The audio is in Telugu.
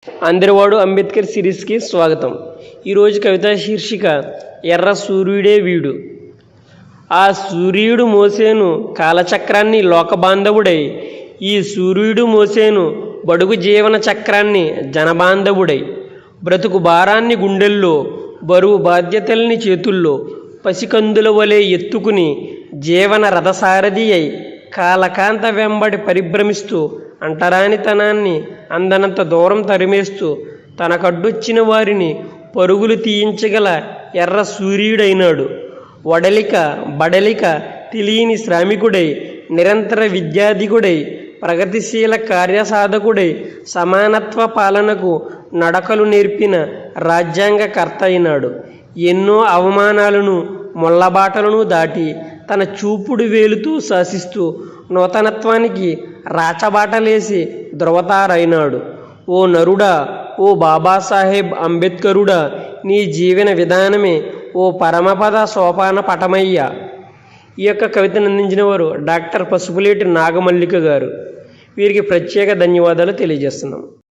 అందరివాడు అంబేద్కర్ సిరీస్కి స్వాగతం. ఈరోజు కవితా శీర్షిక ఎర్ర సూర్యుడే వీడు. ఆ సూర్యుడు మోసేను కాలచక్రాన్ని లోకబాంధవుడై, ఈ సూర్యుడు మోసేను బడుగు జీవన చక్రాన్ని జనబాంధవుడై, బ్రతుకు భారాన్ని గుండెల్లో, బరువు బాధ్యతల్ని చేతుల్లో పసికందుల వలె ఎత్తుకుని జీవన రథసారథి అయి కాలకాంత వెంబడి పరిభ్రమిస్తూ అంటరానితనాన్ని అందనంత దూరం తరిమేస్తూ తనకడ్డొచ్చిన వారిని పరుగులు తీయించగల ఎర్ర సూర్యుడైనాడు. వడలిక బడలిక తెలియని శ్రామికుడై, నిరంతర విద్యాధికుడై, ప్రగతిశీల కార్యసాధకుడై, సమానత్వ పాలనకు నడకలు నేర్పిన రాజ్యాంగకర్త అయినాడు. ఎన్నో అవమానాలను ముళ్ళబాటలను దాటి తన చూపుడు వేలుతూ శాసిస్తూ నూతనత్వానికి రాచబాటలేసి ధృవతారైనాడు. ఓ నరుడా, ఓ బాబాసాహెబ్ అంబేద్కరుడా, నీ జీవన విధానమే ఓ పరమపద సోపాన పటమయ్య. ఈ యొక్క కవితను అందించిన వారు డాక్టర్ పసుపులేటి నాగమల్లిక గారు. వీరికి ప్రత్యేక ధన్యవాదాలు తెలియజేస్తున్నాం.